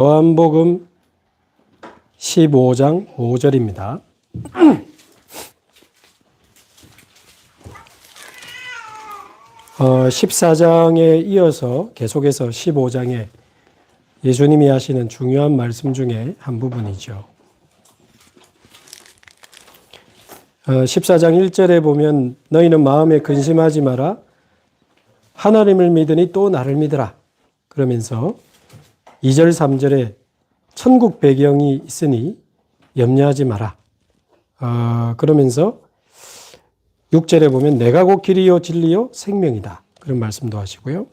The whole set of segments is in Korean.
요한복음 15장 5절입니다. 14장에 이어서 계속해서 15장에 예수님이 하시는 중요한 말씀 중에 한 부분이죠. 14장 1절에 보면 너희는 마음에 근심하지 마라. 하나님을 믿으니 또 나를 믿으라. 그러면서 2절 3절에 천국 배경이 있으니 염려하지 마라. 그러면서 6절에 보면 내가 곧 길이요 진리요 생명이다. 그런 말씀도 하시고요.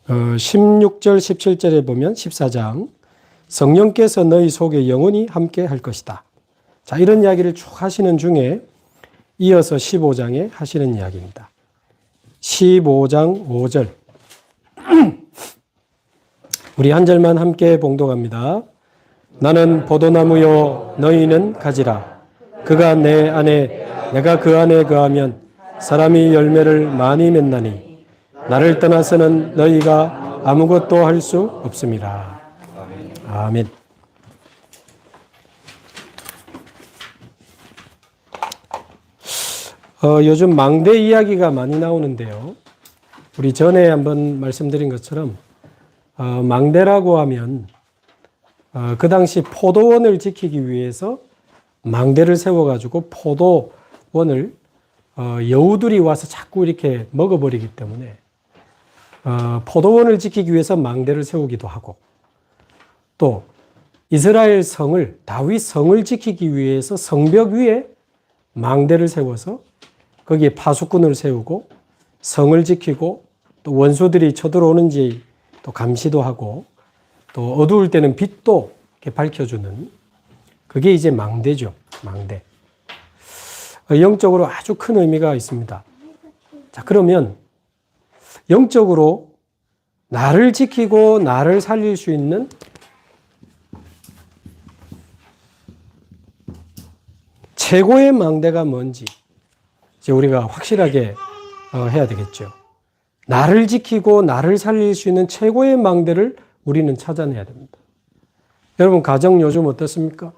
16절 17절에 보면 14장 성령께서 너희 속에 영원히 함께 할 것이다. 자, 이런 이야기를 쭉 하시는 중에 이어서 15장에 하시는 이야기입니다. 15장 5절 우리 한 절만 함께 봉독합니다. 나는 포도나무요 너희는 가지라. 그가 내 안에 내가 그 안에 거하면 사람이 열매를 많이 맺나니 나를 떠나서는 너희가 아무것도 할 수 없음이라. 아멘. 요즘 망대 이야기가 많이 나오는데요. 우리 전에 한번 말씀드린 것처럼 망대라고 하면 그 당시 포도원을 지키기 위해서 망대를 세워가지고 포도원을 여우들이 와서 자꾸 이렇게 먹어버리기 때문에 포도원을 지키기 위해서 망대를 세우기도 하고 또 이스라엘 성을 다윗 성을 지키기 위해서 성벽 위에 망대를 세워서 거기에 파수꾼을 세우고 성을 지키고 또 원수들이 쳐들어오는지 또 감시도 하고 또 어두울 때는 빛도 이렇게 밝혀주는 그게 이제 망대죠. 망대. 영적으로 아주 큰 의미가 있습니다. 자, 그러면 영적으로 나를 지키고 나를 살릴 수 있는 최고의 망대가 뭔지 이제 우리가 확실하게 해야 되겠죠. 나를 지키고 나를 살릴 수 있는 최고의 망대를 우리는 찾아내야 됩니다. 여러분 가정 요즘 어떻습니까?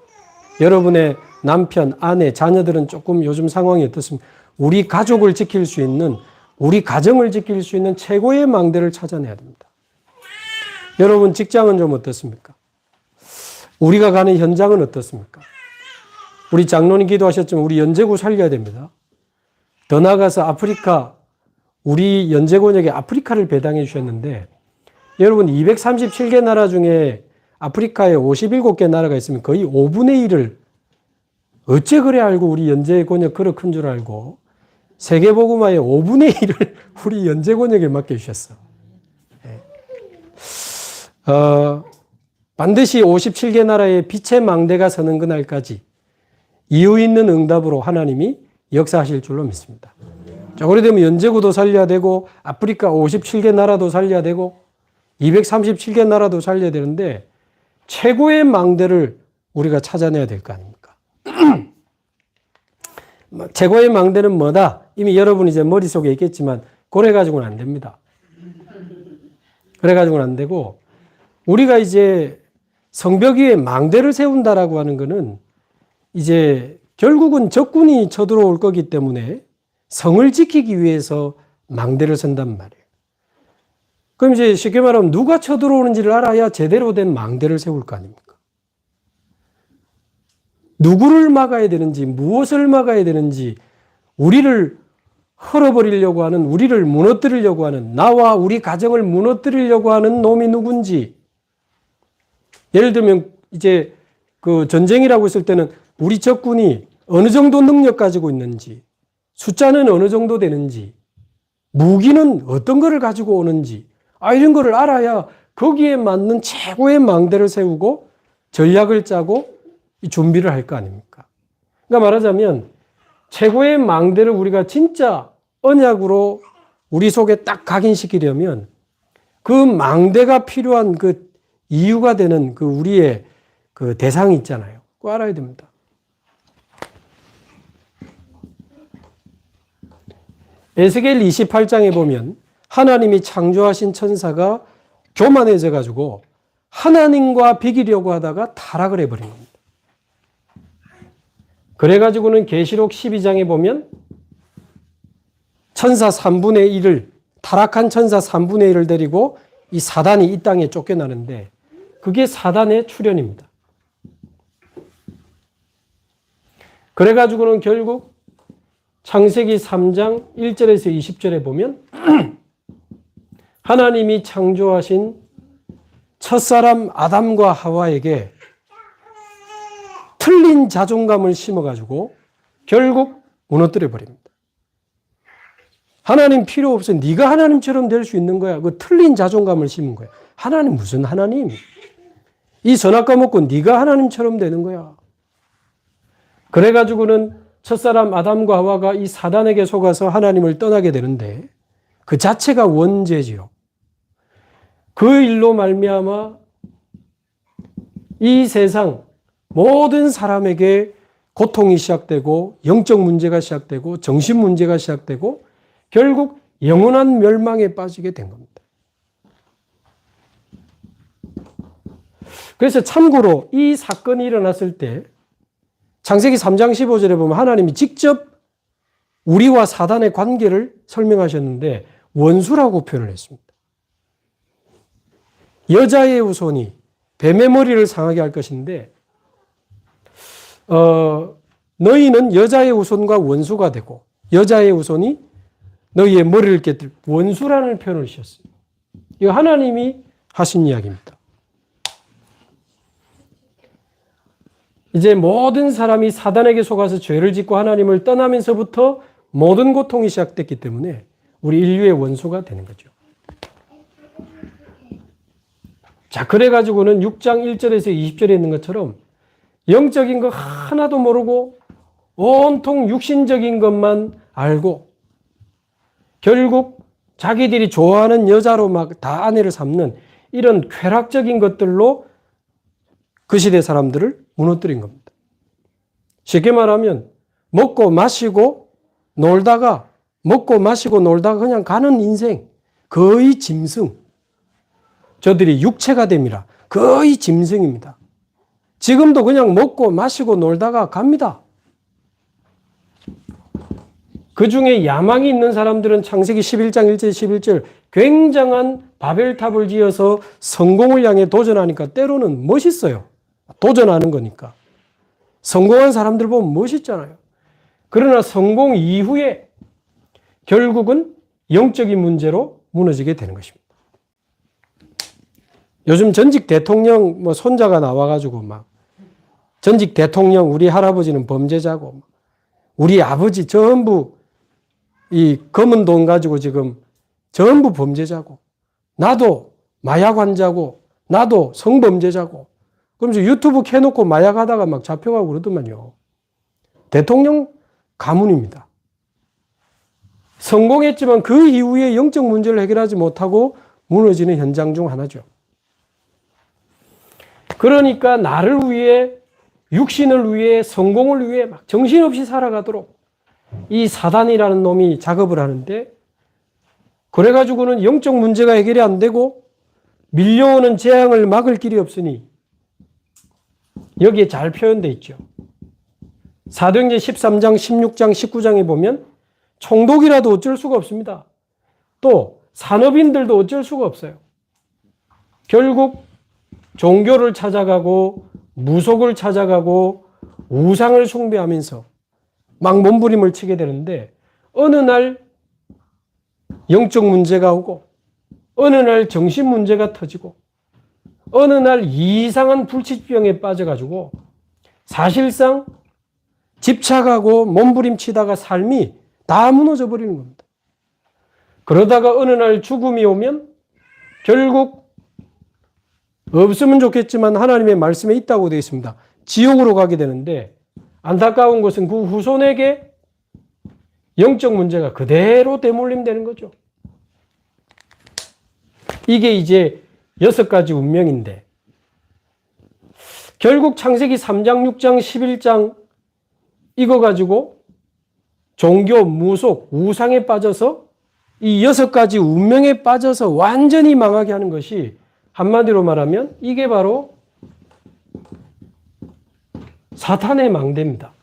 여러분의 남편, 아내, 자녀들은 조금 요즘 상황이 어떻습니까? 우리 가족을 지킬 수 있는, 우리 가정을 지킬 수 있는 최고의 망대를 찾아내야 됩니다. 여러분 직장은 좀 어떻습니까? 우리가 가는 현장은 어떻습니까? 우리 장로님 기도하셨지만 우리 연제구 살려야 됩니다. 더 나아가서 아프리카, 우리 연제곤에게 아프리카를 배당해 주셨는데 여러분 237개 나라 중에 아프리카에 57개 나라가 있으면 거의 5분의 1을 어째 그래 알고 우리 연제곤역 그렇게 큰 줄 알고 세계복음화의 5분의 1을 우리 연제곤역에 맡겨주셨어. 반드시 57개 나라의 빛의 망대가 서는 그날까지 이유 있는 응답으로 하나님이 역사하실 줄로 믿습니다. 자, 그러되면 연제구도 살려야 되고 아프리카 57개 나라도 살려야 되고 237개 나라도 살려야 되는데 최고의 망대를 우리가 찾아내야 될 거 아닙니까? 최고의 망대는 뭐다? 이미 여러분 이제 머릿속에 있겠지만 그래 가지고는 안 됩니다. 그래 가지고는 안 되고 우리가 이제 성벽 위에 망대를 세운다라고 하는 거는 이제 결국은 적군이 쳐들어올 거기 때문에 성을 지키기 위해서 망대를 선단 말이에요. 그럼 이제 쉽게 말하면 누가 쳐들어오는지를 알아야 제대로 된 망대를 세울 거 아닙니까? 누구를 막아야 되는지, 무엇을 막아야 되는지, 우리를 헐어버리려고 하는, 우리를 무너뜨리려고 하는, 나와 우리 가정을 무너뜨리려고 하는 놈이 누군지. 예를 들면 이제 그 전쟁이라고 했을 때는 우리 적군이 어느 정도 능력 가지고 있는지, 숫자는 어느 정도 되는지, 무기는 어떤 거를 가지고 오는지, 이런 거를 알아야 거기에 맞는 최고의 망대를 세우고 전략을 짜고 준비를 할 거 아닙니까? 그러니까 말하자면 최고의 망대를 우리가 진짜 언약으로 우리 속에 딱 각인시키려면 그 망대가 필요한 그 이유가 되는 그 우리의 그 대상이 있잖아요. 그거 알아야 됩니다. 에스겔 28장에 보면 하나님이 창조하신 천사가 교만해져 가지고 하나님과 비기려고 하다가 타락을 해버린 겁니다. 그래가지고는 계시록 12장에 보면 천사 3분의 1을, 타락한 천사 3분의 1을 데리고 이 사단이 이 땅에 쫓겨나는데 그게 사단의 출현입니다. 그래가지고는 결국 창세기 3장 1절에서 20절에 보면 하나님이 창조하신 첫사람 아담과 하와에게 틀린 자존감을 심어가지고 결국 무너뜨려 버립니다. 하나님 필요 없어. 네가 하나님처럼 될 수 있는 거야. 그 틀린 자존감을 심은 거야. 하나님 무슨 하나님? 이 선악과 먹고 네가 하나님처럼 되는 거야. 그래가지고는 첫사람 아담과 하와가 이 사단에게 속아서 하나님을 떠나게 되는데 그 자체가 원죄지요. 그 일로 말미암아 이 세상 모든 사람에게 고통이 시작되고 영적 문제가 시작되고 정신 문제가 시작되고 결국 영원한 멸망에 빠지게 된 겁니다. 그래서 참고로 이 사건이 일어났을 때 창세기 3장 15절에 보면 하나님이 직접 우리와 사단의 관계를 설명하셨는데 원수라고 표현을 했습니다. 여자의 후손이 뱀의 머리를 상하게 할 것인데 너희는 여자의 후손과 원수가 되고 여자의 후손이 너희의 머리를 깨뜨릴 원수라는 표현을 쓰셨어요. 이거 하나님이 하신 이야기입니다. 이제 모든 사람이 사단에게 속아서 죄를 짓고 하나님을 떠나면서부터 모든 고통이 시작됐기 때문에 우리 인류의 원수가 되는 거죠. 자, 그래가지고는 6장 1절에서 20절에 있는 것처럼 영적인 거 하나도 모르고 온통 육신적인 것만 알고 결국 자기들이 좋아하는 여자로 막 다 아내를 삼는 이런 쾌락적인 것들로 그 시대 사람들을 무너뜨린 겁니다. 쉽게 말하면 먹고 마시고 놀다가 그냥 가는 인생, 거의 짐승. 저들이 육체가 됨이라 거의 짐승입니다. 지금도 그냥 먹고 마시고 놀다가 갑니다. 그 중에 야망이 있는 사람들은 창세기 11장 1절 11절 굉장한 바벨탑을 지어서 성공을 향해 도전하니까 때로는 멋있어요. 도전하는 거니까. 성공한 사람들 보면 멋있잖아요. 그러나 성공 이후에 결국은 영적인 문제로 무너지게 되는 것입니다. 요즘 전직 대통령 손자가 나와가지고 막 전직 대통령 우리 할아버지는 범죄자고 우리 아버지 전부 이 검은 돈 가지고 지금 전부 범죄자고 나도 마약 환자고 나도 성범죄자고 그러면서 유튜브 켜놓고 마약하다가 막 잡혀가고 그러더만요. 대통령 가문입니다. 성공했지만 그 이후에 영적 문제를 해결하지 못하고 무너지는 현장 중 하나죠. 그러니까 나를 위해 육신을 위해 성공을 위해 막 정신없이 살아가도록 이 사단이라는 놈이 작업을 하는데 그래가지고는 영적 문제가 해결이 안 되고 밀려오는 재앙을 막을 길이 없으니 여기에 잘 표현되어 있죠. 사도행전 13장, 16장, 19장에 보면 총독이라도 어쩔 수가 없습니다. 또 산업인들도 어쩔 수가 없어요. 결국 종교를 찾아가고 무속을 찾아가고 우상을 숭배하면서 막 몸부림을 치게 되는데 어느 날 영적 문제가 오고 어느 날 정신 문제가 터지고 어느 날 이상한 불치병에 빠져가지고 사실상 집착하고 몸부림치다가 삶이 다 무너져 버리는 겁니다. 그러다가 어느 날 죽음이 오면 결국 없으면 좋겠지만 하나님의 말씀에 있다고 되어 있습니다. 지옥으로 가게 되는데 안타까운 것은 그 후손에게 영적 문제가 그대로 대물림되는 거죠. 이게 이제 6가지 운명인데 결국 창세기 3장, 6장, 11장 이거 가지고 종교, 무속, 우상에 빠져서 이 6가지 운명에 빠져서 완전히 망하게 하는 것이 한마디로 말하면 이게 바로 사탄의 망대입니다.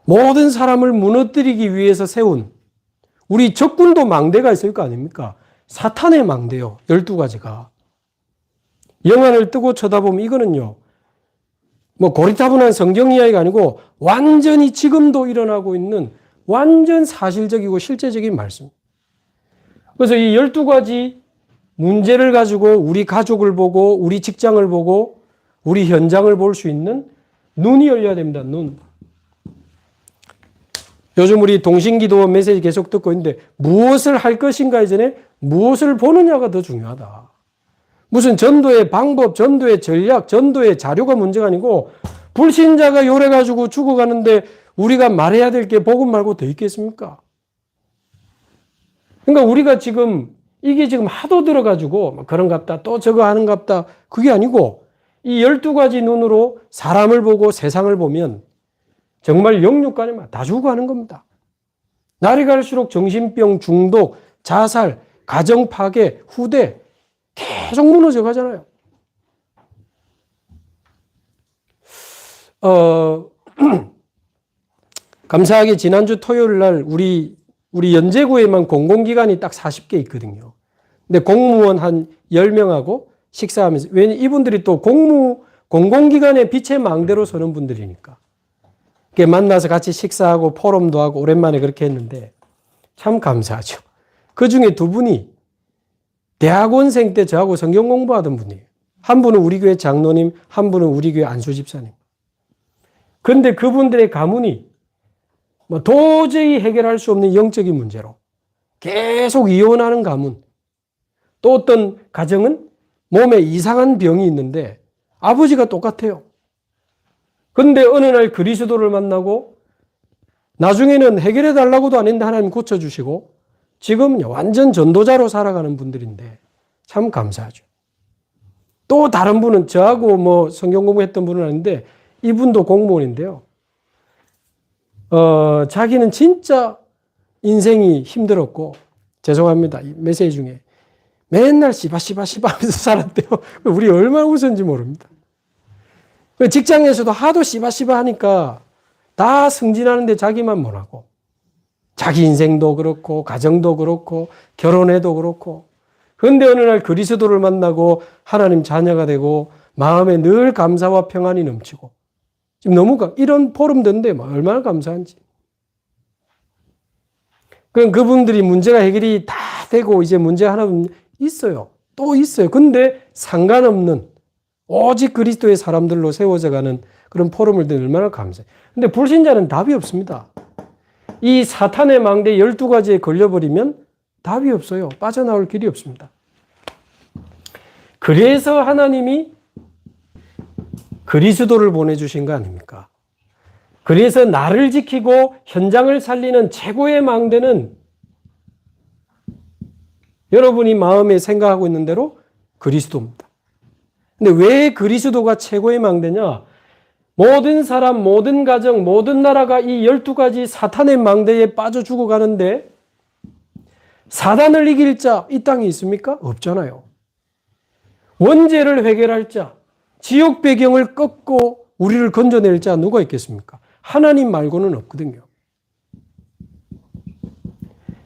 모든 사람을 무너뜨리기 위해서 세운 우리 적군도 망대가 있을 거 아닙니까? 사탄의 망대요. 12가지가. 영안을 뜨고 쳐다보면 이거는요. 뭐 고리타분한 성경 이야기가 아니고 완전히 지금도 일어나고 있는 완전 사실적이고 실제적인 말씀. 그래서 이 12가지 문제를 가지고 우리 가족을 보고 우리 직장을 보고 우리 현장을 볼 수 있는 눈이 열려야 됩니다. 눈. 요즘 우리 동신기도 메시지 계속 듣고 있는데 무엇을 할 것인가 이전에 무엇을 보느냐가 더 중요하다. 무슨 전도의 방법, 전도의 전략, 전도의 자료가 문제가 아니고 불신자가 요래가지고 죽어가는데 우리가 말해야 될 게 복음 말고 더 있겠습니까? 그러니까 우리가 지금 이게 지금 하도 들어가지고 그런갑다 또 저거 하는갑다 그게 아니고 이 12가지 눈으로 사람을 보고 세상을 보면 정말 영육간에 다 죽어가는 겁니다. 날이 갈수록 정신병, 중독, 자살, 가정 파괴, 후대 계속 무너져 가잖아요. 감사하게 지난주 토요일 날 우리 연제구에만 공공기관이 딱 40개 있거든요. 근데 공무원 한 10명하고 식사하면서, 왜냐 이분들이 또 공공기관의 빛의 망대로 서는 분들이니까. 만나서 같이 식사하고 포럼도 하고 오랜만에 그렇게 했는데 참 감사하죠. 그 중에 두 분이 대학원생 때 저하고 성경 공부하던 분이에요. 한 분은 우리 교회 장로님, 한 분은 우리 교회 안수 집사님. 그런데 그분들의 가문이 뭐 도저히 해결할 수 없는 영적인 문제로 계속 이혼하는 가문. 또 어떤 가정은 몸에 이상한 병이 있는데 아버지가 똑같아요. 근데 어느 날 그리스도를 만나고 나중에는 해결해 달라고도 안 했는데 하나님 고쳐주시고 지금 완전 전도자로 살아가는 분들인데 참 감사하죠. 또 다른 분은 저하고 뭐 성경 공부했던 분은 아닌데 이분도 공무원인데요. 자기는 진짜 인생이 힘들었고 죄송합니다. 이 메시지 중에 맨날 씨바 하면서 살았대요. 우리 얼마나 웃었는지 모릅니다. 직장에서도 하도 씨바 하니까 다 승진하는데 자기만 못하고 자기 인생도 그렇고 가정도 그렇고 결혼해도 그렇고 그런데 어느 날 그리스도를 만나고 하나님 자녀가 되고 마음에 늘 감사와 평안이 넘치고 지금 너무 이런 포럼 듣는데 얼마나 감사한지. 그럼 그분들이 문제가 해결이 다 되고 이제 문제 하나 있어요. 또 있어요. 근데 상관없는 오직 그리스도의 사람들로 세워져 가는 그런 포럼을 듣는 얼마나 감사해요. 근데 불신자는 답이 없습니다. 이 사탄의 망대 12가지에 걸려버리면 답이 없어요. 빠져나올 길이 없습니다. 그래서 하나님이 그리스도를 보내주신 거 아닙니까? 그래서 나를 지키고 현장을 살리는 최고의 망대는 여러분이 마음에 생각하고 있는 대로 그리스도입니다. 근데 왜 그리스도가 최고의 망대냐? 모든 사람, 모든 가정, 모든 나라가 이 12가지 사탄의 망대에 빠져 죽어가는데 사단을 이길 자, 이 땅에 있습니까? 없잖아요. 원죄를 해결할 자, 지옥 배경을 꺾고 우리를 건져낼 자 누가 있겠습니까? 하나님 말고는 없거든요.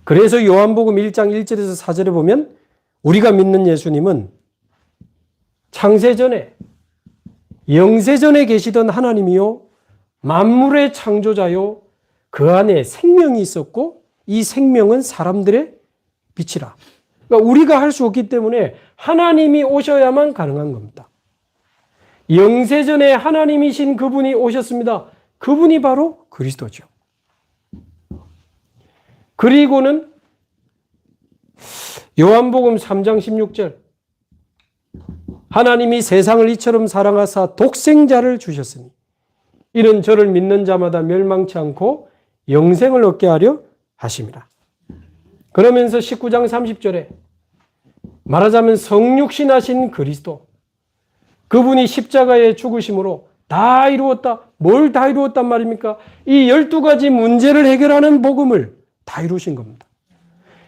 그래서 요한복음 1장 1절에서 4절에 보면 우리가 믿는 예수님은 창세전에 영세전에 계시던 하나님이요 만물의 창조자요 그 안에 생명이 있었고 이 생명은 사람들의 빛이라. 그러니까 우리가 할 수 없기 때문에 하나님이 오셔야만 가능한 겁니다. 영세전에 하나님이신 그분이 오셨습니다. 그분이 바로 그리스도죠. 그리고는 요한복음 3장 16절 하나님이 세상을 이처럼 사랑하사 독생자를 주셨으니 이는 저를 믿는 자마다 멸망치 않고 영생을 얻게 하려 하심이라. 그러면서 19장 30절에 말하자면 성육신하신 그리스도 그분이 십자가에 죽으심으로 다 이루었다. 뭘 다 이루었단 말입니까? 이 12가지 문제를 해결하는 복음을 다 이루신 겁니다.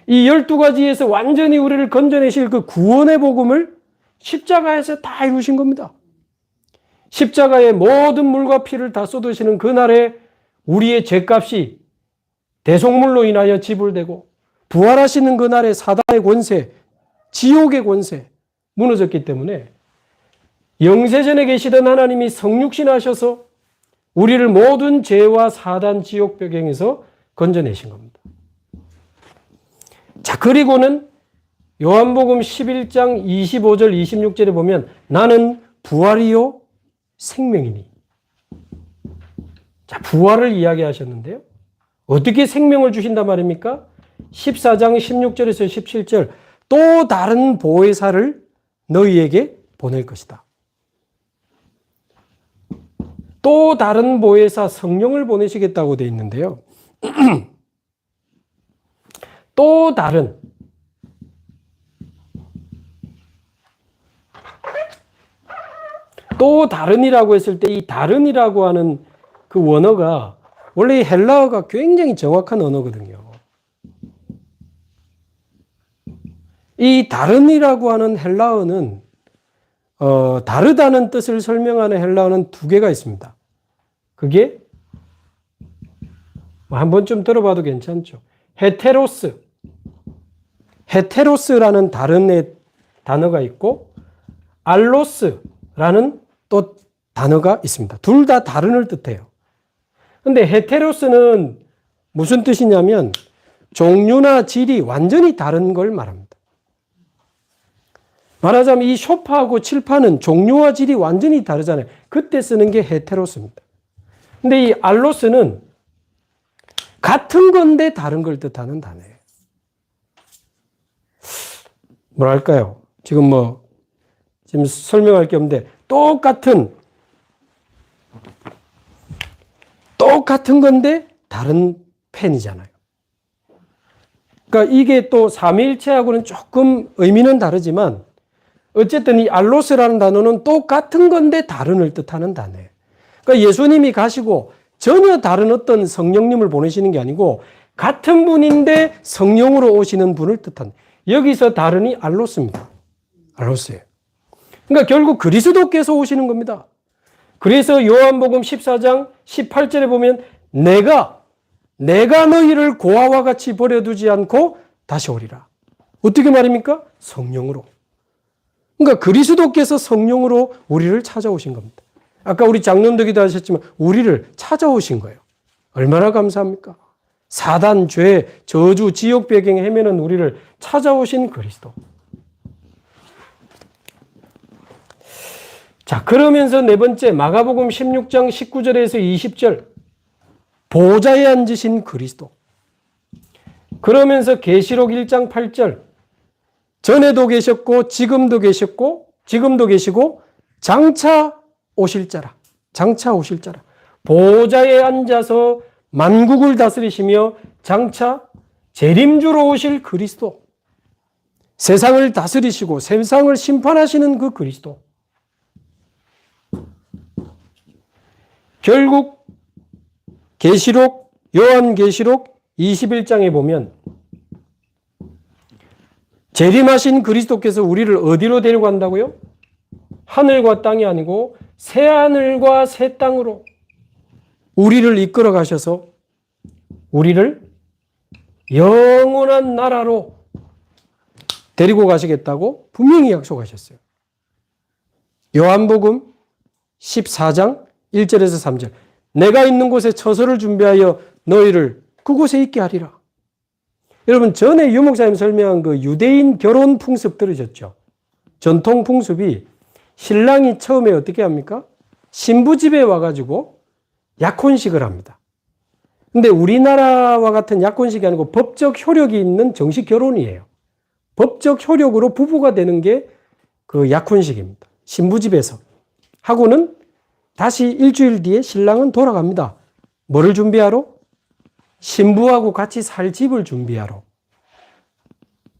이 12가지에서 완전히 우리를 건져내실 그 구원의 복음을 십자가에서 다 이루신 겁니다. 십자가에 모든 물과 피를 다 쏟으시는 그날에 우리의 죄값이 대속물로 인하여 지불되고 부활하시는 그날에 사단의 권세, 지옥의 권세 무너졌기 때문에 영세전에 계시던 하나님이 성육신하셔서 우리를 모든 죄와 사단 지옥 벽행에서 건져내신 겁니다. 자, 그리고는 요한복음 11장 25절 26절에 보면 나는 부활이요 생명이니. 자, 부활을 이야기하셨는데요. 어떻게 생명을 주신단 말입니까? 14장 16절에서 17절 또 다른 보혜사를 너희에게 보낼 것이다. 또 다른 보혜사 성령을 보내시겠다고 되어 있는데요. 또 다른이라고 했을 때 이 다른이라고 하는 그 원어가 원래 헬라어가 굉장히 정확한 언어거든요. 이 다른이라고 하는 헬라어는 다르다는 뜻을 설명하는 헬라어는 두 개가 있습니다. 그게 한 번쯤 들어봐도 괜찮죠. 헤테로스라는 다른 단어가 있고 알로스라는 또 단어가 있습니다. 둘 다 다른을 뜻해요. 근데 헤테로스는 무슨 뜻이냐면 종류나 질이 완전히 다른 걸 말합니다. 말하자면 이 소파하고 칠판은 종류와 질이 완전히 다르잖아요. 그때 쓰는 게 헤테로스입니다. 근데 이 알로스는 같은 건데 다른 걸 뜻하는 단어예요. 뭐랄까요? 지금 설명할 게 없는데 똑같은 건데 다른 펜이잖아요. 그러니까 이게 또 삼위일체하고는 조금 의미는 다르지만 어쨌든 이 알로스라는 단어는 똑같은 건데 다른을 뜻하는 단어예요. 그러니까 예수님이 가시고 전혀 다른 어떤 성령님을 보내시는 게 아니고 같은 분인데 성령으로 오시는 분을 뜻한, 여기서 다른이 알로스입니다. 알로스예요. 그러니까 결국 그리스도께서 오시는 겁니다. 그래서 요한복음 14장 18절에 보면 내가 너희를 고아와 같이 버려두지 않고 다시 오리라. 어떻게 말입니까? 성령으로. 그러니까 그리스도께서 성령으로 우리를 찾아오신 겁니다. 아까 우리 장로님도 하셨지만 우리를 찾아오신 거예요. 얼마나 감사합니까? 사단, 죄, 저주, 지옥 배경에 헤매는 우리를 찾아오신 그리스도. 자, 그러면서 네 번째 마가복음 16장 19절에서 20절 보좌에 앉으신 그리스도. 그러면서 계시록 1장 8절 전에도 계셨고 지금도 계시고 장차 오실 자라. 보좌에 앉아서 만국을 다스리시며 장차 재림주로 오실 그리스도. 세상을 다스리시고 세상을 심판하시는 그 그리스도. 결국 요한계시록 21장에 보면 재림하신 그리스도께서 우리를 어디로 데려간다고요? 하늘과 땅이 아니고 새하늘과 새 땅으로 우리를 이끌어 가셔서 우리를 영원한 나라로 데리고 가시겠다고 분명히 약속하셨어요. 요한복음 14장 1절에서 3절 내가 있는 곳에 처소를 준비하여 너희를 그곳에 있게 하리라. 여러분 전에 유목사님 설명한 그 유대인 결혼 풍습 들으셨죠? 전통 풍습이 신랑이 처음에 어떻게 합니까? 신부 집에 와가지고 약혼식을 합니다. 근데 우리나라와 같은 약혼식이 아니고 법적 효력이 있는 정식 결혼이에요. 법적 효력으로 부부가 되는 게 그 약혼식입니다. 신부 집에서 하고는 다시 일주일 뒤에 신랑은 돌아갑니다. 뭐를 준비하러? 신부하고 같이 살 집을 준비하러.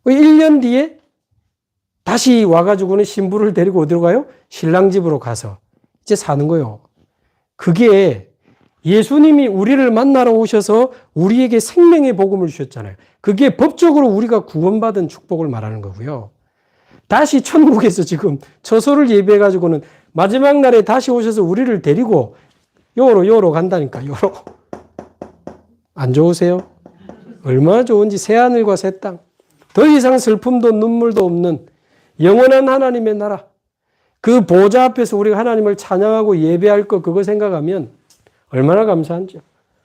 1년 뒤에 다시 와가지고는 신부를 데리고 어디로 가요? 신랑 집으로 가서 이제 사는 거예요. 그게 예수님이 우리를 만나러 오셔서 우리에게 생명의 복음을 주셨잖아요. 그게 법적으로 우리가 구원받은 축복을 말하는 거고요. 다시 천국에서 지금 처소를 예비해가지고는 마지막 날에 다시 오셔서 우리를 데리고 요로 간다니까, 요로. 안 좋으세요? 얼마나 좋은지 새하늘과 새 땅. 더 이상 슬픔도 눈물도 없는 영원한 하나님의 나라. 그 보좌 앞에서 우리가 하나님을 찬양하고 예배할 거 그거 생각하면 얼마나 감사한지요.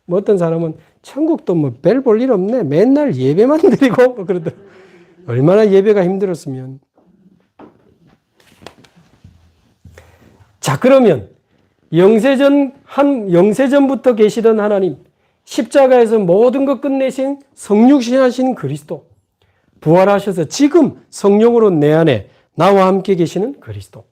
뭐 어떤 사람은 천국도 뭐 별 볼 일 없네. 맨날 예배만 드리고 뭐 그러더라고요. 얼마나 예배가 힘들었으면. 자, 그러면 영세전부터 계시던 하나님, 십자가에서 모든 것 끝내신 성육신하신 그리스도, 부활하셔서 지금 성령으로 내 안에 나와 함께 계시는 그리스도,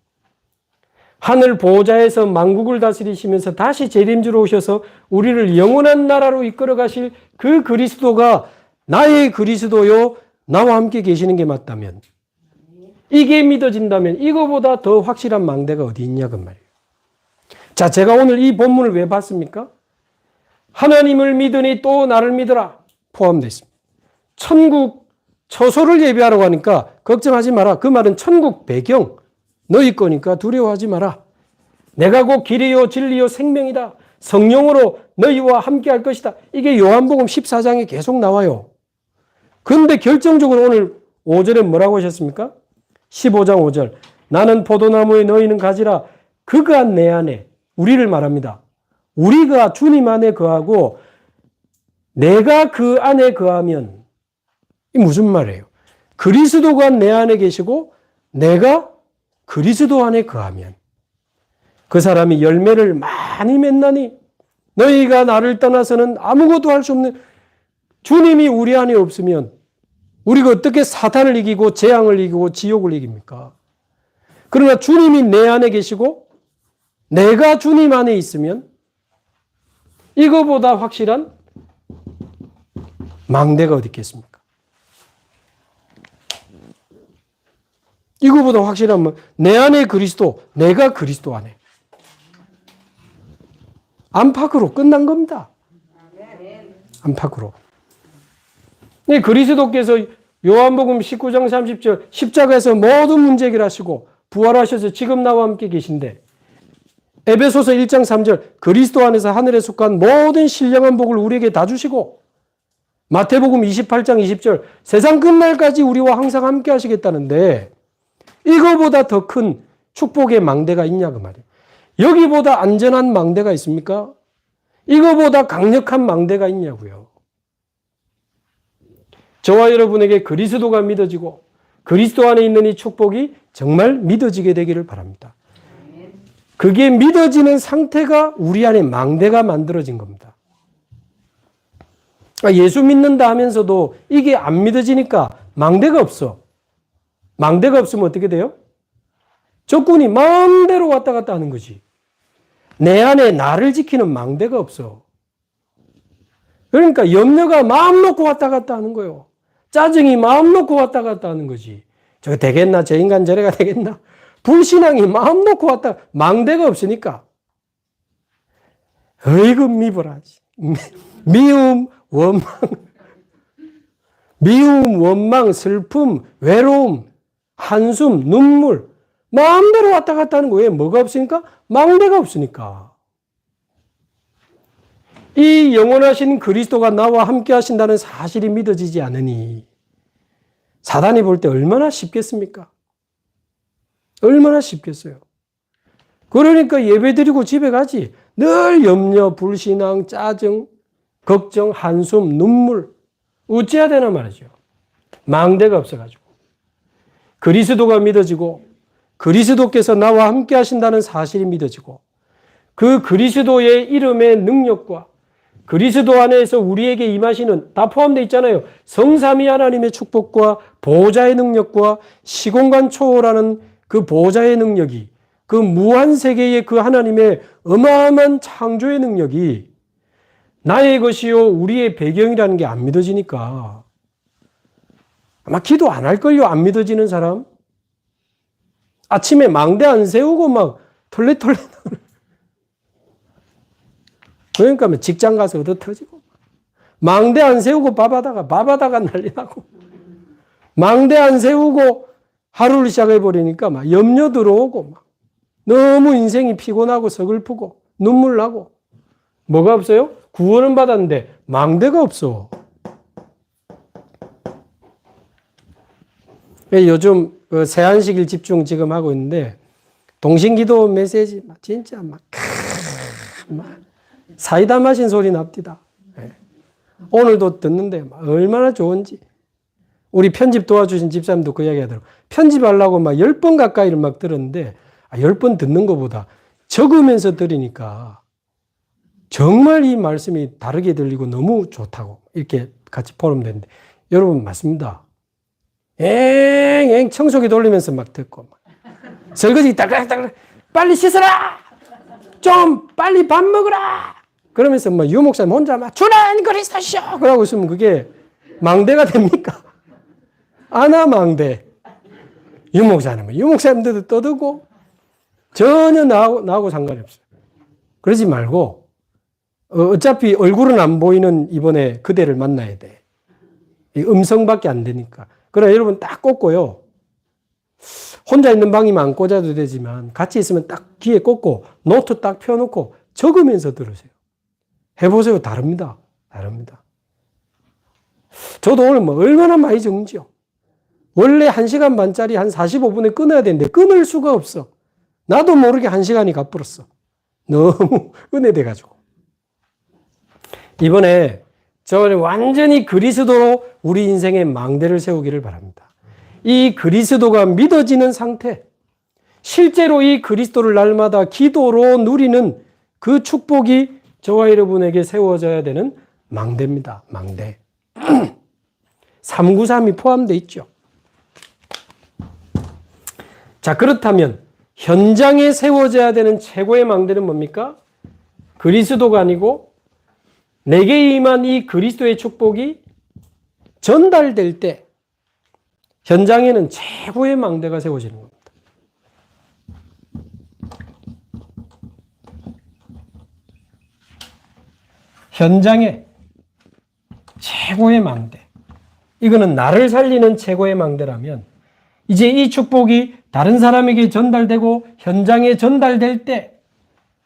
하늘 보좌에서 만국을 다스리시면서 다시 재림주로 오셔서 우리를 영원한 나라로 이끌어 가실 그 그리스도가 나의 그리스도요, 나와 함께 계시는 게 맞다면, 이게 믿어진다면 이거보다 더 확실한 망대가 어디 있냐 그 말이에요. 자, 제가 오늘 이 본문을 왜 봤습니까? 하나님을 믿으니 또 나를 믿어라 포함되어 있습니다. 천국 처소를 예비하라고 하니까 걱정하지 마라. 그 말은 천국 배경 너희 거니까 두려워하지 마라. 내가 곧 길이요 진리요 생명이다. 성령으로 너희와 함께 할 것이다. 이게 요한복음 14장에 계속 나와요. 그런데 결정적으로 오늘 5절에 뭐라고 하셨습니까? 15장 5절. 나는 포도나무에 너희는 가지라. 그가 내 안에, 우리를 말합니다. 우리가 주님 안에 거하고 내가 그 안에 거하면, 이 무슨 말이에요? 그리스도가 내 안에 계시고 내가 그리스도 안에 거하면 그 사람이 열매를 많이 맺나니 너희가 나를 떠나서는 아무것도 할 수 없는, 주님이 우리 안에 없으면 우리가 어떻게 사탄을 이기고 재앙을 이기고 지옥을 이깁니까? 그러나 주님이 내 안에 계시고 내가 주님 안에 있으면 이거보다 확실한 망대가 어디 있겠습니까? 이거보다 확실한 내 안에 그리스도, 내가 그리스도 안에. 안팎으로 끝난 겁니다. 안팎으로. 네, 그리스도께서 요한복음 19장 30절 십자가에서 모든 문제 해결하시고 부활하셔서 지금 나와 함께 계신데, 에베소서 1장 3절 그리스도 안에서 하늘에 속한 모든 신령한 복을 우리에게 다 주시고, 마태복음 28장 20절 세상 끝날까지 우리와 항상 함께 하시겠다는데 이거보다 더 큰 축복의 망대가 있냐 그 말이에요. 여기보다 안전한 망대가 있습니까? 이거보다 강력한 망대가 있냐고요. 저와 여러분에게 그리스도가 믿어지고 그리스도 안에 있는 이 축복이 정말 믿어지게 되기를 바랍니다. 그게 믿어지는 상태가 우리 안에 망대가 만들어진 겁니다. 예수 믿는다 하면서도 이게 안 믿어지니까 망대가 없어. 망대가 없으면 어떻게 돼요? 적군이 마음대로 왔다 갔다 하는 거지. 내 안에 나를 지키는 망대가 없어. 그러니까 염려가 마음 놓고 왔다 갔다 하는 거예요. 짜증이 마음 놓고 왔다 갔다 하는 거지. 저거 되겠나? 저 인간 저래가 되겠나? 불신앙이 마음 놓고 왔다. 망대가 없으니까. 어이구 미워라. 미움, 원망. 미움, 원망, 슬픔, 외로움, 한숨, 눈물. 마음대로 왔다 갔다 하는 거예요. 뭐가 없으니까? 망대가 없으니까. 이 영원하신 그리스도가 나와 함께 하신다는 사실이 믿어지지 않으니 사단이 볼 때 얼마나 쉽겠습니까? 얼마나 쉽겠어요. 그러니까 예배드리고 집에 가지. 늘 염려, 불신앙, 짜증, 걱정, 한숨, 눈물. 어찌해야 되나 말이죠. 망대가 없어가지고. 그리스도가 믿어지고 그리스도께서 나와 함께 하신다는 사실이 믿어지고 그 그리스도의 이름의 능력과 그리스도 안에서 우리에게 임하시는, 다 포함되어 있잖아요. 성삼위 하나님의 축복과 보호자의 능력과 시공간 초월하는 그 보호자의 능력이, 그 무한 세계의 그 하나님의 어마어마한 창조의 능력이 나의 것이요 우리의 배경이라는 게 안 믿어지니까 아마 기도 안 할걸요. 안 믿어지는 사람. 아침에 망대 안 세우고 막 털레털레. 그러니까 직장 가서 얻어 터지고, 망대 안 세우고 밥하다가 난리 나고, 망대 안 세우고 하루를 시작해버리니까 막 염려 들어오고 막 너무 인생이 피곤하고 서글프고 눈물 나고 뭐가 없어요? 구원은 받았는데 망대가 없어. 요즘 세안식일 집중 지금 하고 있는데 동신기도 메시지 진짜 막 사이다 마신 소리 납디다. 오늘도 듣는데 얼마나 좋은지. 우리 편집 도와주신 집사님도 그 이야기 하더라고요. 편집하려고 막 10번 가까이를 막 들었는데 10번 듣는 것보다 적으면서 들으니까 정말 이 말씀이 다르게 들리고 너무 좋다고 이렇게 같이 포럼되는데 여러분 맞습니다. 엥 청소기 돌리면서 막 듣고 막. 설거지 딸깍딸깍 빨리 씻어라 좀 빨리 밥 먹으라 그러면서 뭐 유목사님 혼자 막 주는 그리스도시오 그러고 있으면 그게 망대가 됩니까? 아나 망대. 유목사님들도 떠들고 전혀 나하고 상관이 없어요. 그러지 말고 어차피 얼굴은 안 보이는 이번에 그대를 만나야 돼. 음성밖에 안 되니까. 그러나 여러분 딱 꽂고요. 혼자 있는 방이면 안 꽂아도 되지만 같이 있으면 딱 귀에 꽂고 노트 딱 펴놓고 적으면서 들으세요. 해보세요. 다릅니다. 다릅니다. 저도 오늘 뭐 얼마나 많이 적은지요. 원래 1시간 반짜리 한 45분에 끊어야 되는데 끊을 수가 없어. 나도 모르게 1시간이 가버렸어. 너무 은혜돼가지고. 이번에 저는 완전히 그리스도로 우리 인생의 망대를 세우기를 바랍니다. 이 그리스도가 믿어지는 상태, 실제로 이 그리스도를 날마다 기도로 누리는 그 축복이 저와 여러분에게 세워져야 되는 망대입니다. 망대. 393이 포함되어 있죠. 자, 그렇다면 현장에 세워져야 되는 최고의 망대는 뭡니까? 그리스도가 아니고 내게 임한 이 그리스도의 축복이 전달될 때 현장에는 최고의 망대가 세워지는 겁니다. 현장에 최고의 망대. 이거는 나를 살리는 최고의 망대라면 이제 이 축복이 다른 사람에게 전달되고 현장에 전달될 때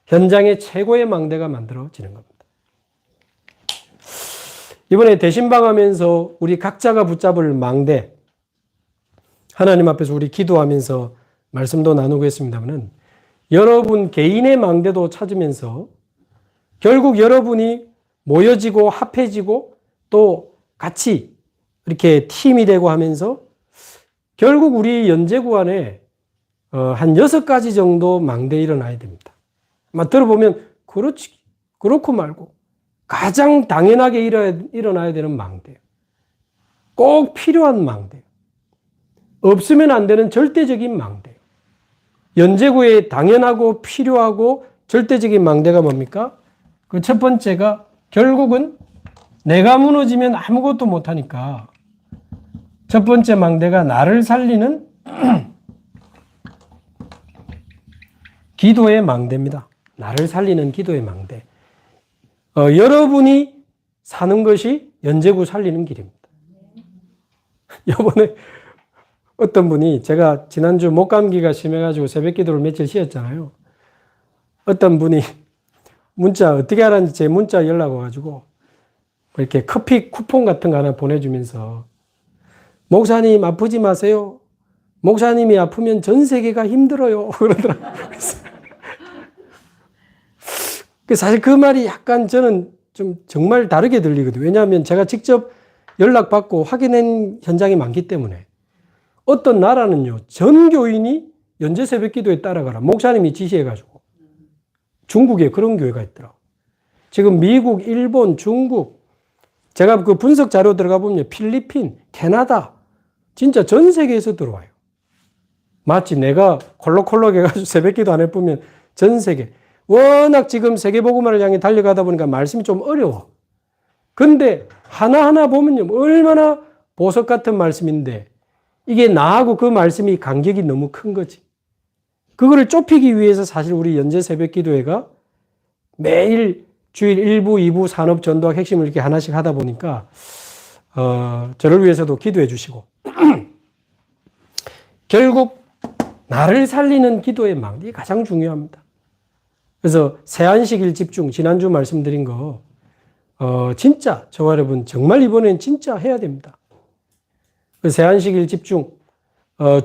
현장에 최고의 망대가 만들어지는 겁니다. 이번에 대신방하면서 우리 각자가 붙잡을 망대, 하나님 앞에서 우리 기도하면서 말씀도 나누고 했습니다만 여러분 개인의 망대도 찾으면서 결국 여러분이 모여지고 합해지고 또 같이 이렇게 팀이 되고 하면서 결국 우리 연제구 안에 한 6가지 정도 망대 일어나야 됩니다. 아마 들어보면 그렇고 말고 가장 당연하게 일어나야 되는 망대예요. 꼭 필요한 망대예요. 없으면 안 되는 절대적인 망대예요. 연제구에 당연하고 필요하고 절대적인 망대가 뭡니까? 그 첫 번째가 결국은 내가 무너지면 아무것도 못하니까 첫 번째 망대가 나를 살리는 기도의 망대입니다. 나를 살리는 기도의 망대. 여러분이 사는 것이 연제구 살리는 길입니다. 이번에 어떤 분이 제가 지난주 목감기가 심해가지고 새벽 기도를 며칠 쉬었잖아요. 어떤 분이 문자 어떻게 하라는지 제 문자 연락 와가지고 이렇게 커피 쿠폰 같은 거 하나 보내주면서 목사님 아프지 마세요. 목사님이 아프면 전 세계가 힘들어요. 그러더라고요. 사실 그 말이 약간 저는 좀 정말 다르게 들리거든요. 왜냐하면 제가 직접 연락받고 확인한 현장이 많기 때문에 어떤 나라는요, 전 교인이 연제 새벽 기도에 따라가라. 목사님이 지시해가지고. 중국에 그런 교회가 있더라고요. 지금 미국, 일본, 중국, 제가 그 분석 자료 들어가 보면 필리핀, 캐나다, 진짜 전 세계에서 들어와요. 마치 내가 콜록콜록 해가지고 새벽 기도 안 해보면 전 세계. 워낙 지금 세계복음화를 향해 달려가다 보니까 말씀이 좀 어려워. 근데 하나하나 보면요, 얼마나 보석 같은 말씀인데 이게 나하고 그 말씀이 간격이 너무 큰 거지. 그거를 좁히기 위해서 사실 우리 연제 새벽 기도회가 매일 주일 1부, 2부 산업 전도학 핵심을 이렇게 하나씩 하다 보니까 저를 위해서도 기도해 주시고 결국 나를 살리는 기도의 망대 가장 중요합니다. 그래서 새안식일 집중, 지난주 말씀드린 거 진짜 저와 여러분 정말 이번엔 진짜 해야 됩니다. 새안식일 집중,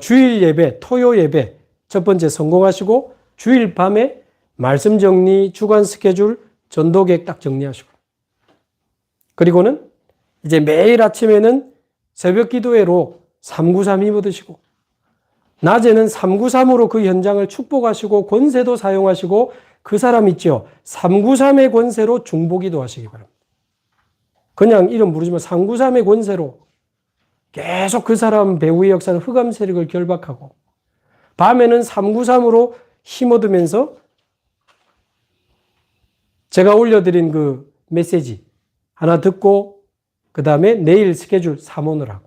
주일 예배, 토요 예배 첫 번째 성공하시고 주일 밤에 말씀 정리, 주간 스케줄, 전도 계획 딱 정리하시고 그리고는 이제 매일 아침에는 새벽 기도회로 393 힘얻으시고 낮에는 393으로 그 현장을 축복하시고 권세도 사용하시고 그 사람 있죠. 393의 권세로 중보기도 하시기 바랍니다. 그냥 이름 부르지만 393의 권세로 계속 그 사람 배후의 역사는 흑암 세력을 결박하고 밤에는 393으로 힘얻으면서 제가 올려드린 그 메시지 하나 듣고 그 다음에 내일 스케줄 3원을 하고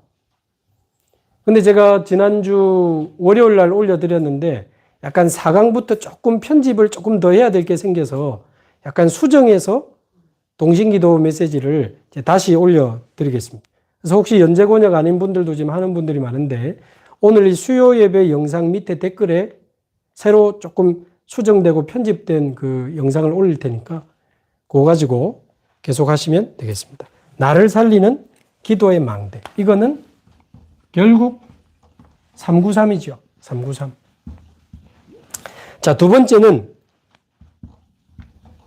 근데 제가 지난주 월요일 날 올려드렸는데 약간 4강부터 조금 편집을 조금 더 해야 될 게 생겨서 약간 수정해서 동신기도 메시지를 이제 다시 올려드리겠습니다. 그래서 혹시 연재권역 아닌 분들도 지금 하는 분들이 많은데 오늘 이 수요 예배 영상 밑에 댓글에 새로 조금 수정되고 편집된 그 영상을 올릴 테니까 그거 가지고 계속 하시면 되겠습니다. 나를 살리는 기도의 망대. 이거는 결국 393이죠. 393. 자, 두 번째는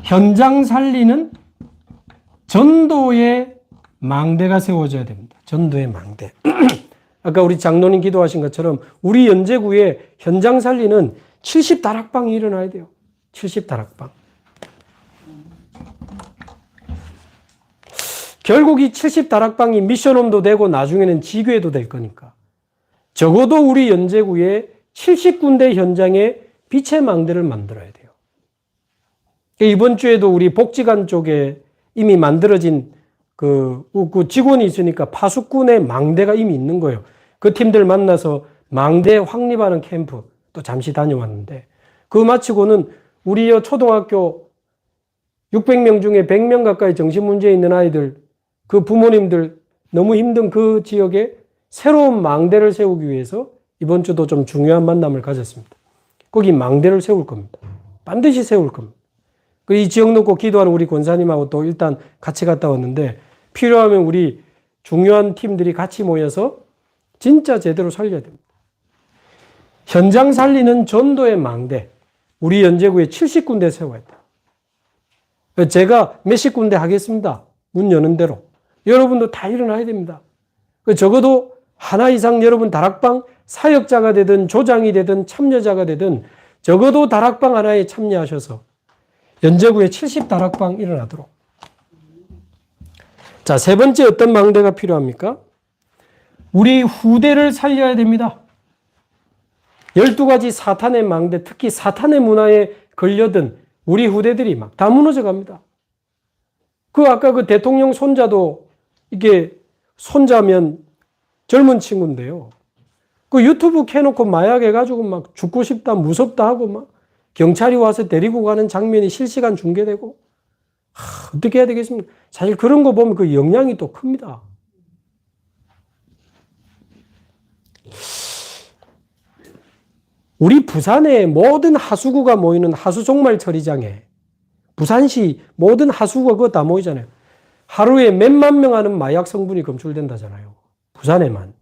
현장 살리는 전도의 망대가 세워져야 됩니다. 전도의 망대. 아까 우리 장로님 기도하신 것처럼 우리 연제구에 현장 살리는 70다락방이 일어나야 돼요. 70다락방. 결국 이 70다락방이 미션홈도 되고 나중에는 지교회도 될 거니까 적어도 우리 연제구에 70군데 현장에 빛의 망대를 만들어야 돼요. 이번 주에도 우리 복지관 쪽에 이미 만들어진 그 직원이 있으니까 파수꾼의 망대가 이미 있는 거예요. 그 팀들 만나서 망대 확립하는 캠프 또 잠시 다녀왔는데 그거 마치고는 우리 초등학교 600명 중에 100명 가까이 정신문제 있는 아이들 그 부모님들 너무 힘든 그 지역에 새로운 망대를 세우기 위해서 이번 주도 좀 중요한 만남을 가졌습니다. 거기 망대를 세울 겁니다. 반드시 세울 겁니다. 이 지역 놓고 기도하는 우리 권사님하고 또 일단 같이 갔다 왔는데 필요하면 우리 중요한 팀들이 같이 모여서 진짜 제대로 살려야 됩니다. 현장 살리는 전도의 망대. 우리 연제구에 70군데 세워야 돼요. 제가 몇십 군데 하겠습니다. 문 여는 대로. 여러분도 다 일어나야 됩니다. 적어도 하나 이상 여러분 다락방 사역자가 되든 조장이 되든 참여자가 되든 적어도 다락방 하나에 참여하셔서 연제구에 70다락방 일어나도록. 자, 세 번째 어떤 망대가 필요합니까? 우리 후대를 살려야 됩니다. 12가지 사탄의 망대, 특히 사탄의 문화에 걸려든 우리 후대들이 막 다 무너져 갑니다. 아까 그 대통령 손자도 이게 손자면 젊은 친구인데요. 그 유튜브 켜놓고 마약 해가지고 막 죽고 싶다, 무섭다 하고 막 경찰이 와서 데리고 가는 장면이 실시간 중계되고 어떻게 해야 되겠습니까? 사실 그런 거 보면 그 영향이 또 큽니다. 우리 부산의 모든 하수구가 모이는 하수종말 처리장에 부산시 모든 하수구가 그거 다 모이잖아요. 하루에 몇만 명 하는 마약 성분이 검출된다잖아요. 부산에만.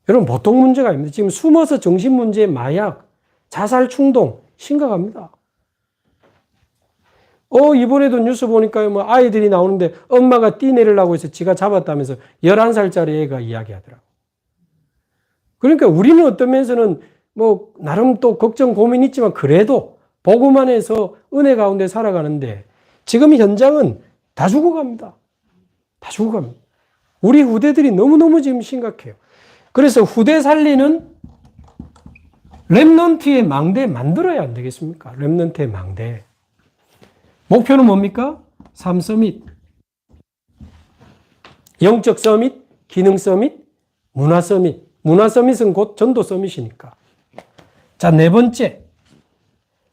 여러분 보통 문제가 아닙니다. 지금 숨어서 정신문제, 마약, 자살 충동 심각합니다. 이번에도 뉴스 보니까요, 뭐 아이들이 나오는데 엄마가 뛰내리려고 해서 지가 잡았다면서 11살짜리 애가 이야기하더라고. 그러니까 우리는 어떤 면에서는 뭐 나름 또 걱정 고민 있지만 그래도 보고만 해서 은혜 가운데 살아가는데 지금 현장은 다 죽어갑니다. 다 죽어갑니다. 우리 후대들이 너무너무 지금 심각해요. 그래서 후대 살리는 렘넌트의 망대 만들어야 안 되겠습니까? 렘넌트의 망대. 목표는 뭡니까? 3서밋. 영적 서밋, 기능 서밋, 문화 서밋. 문화 서밋은 곧 전도 서밋이니까. 자, 네 번째.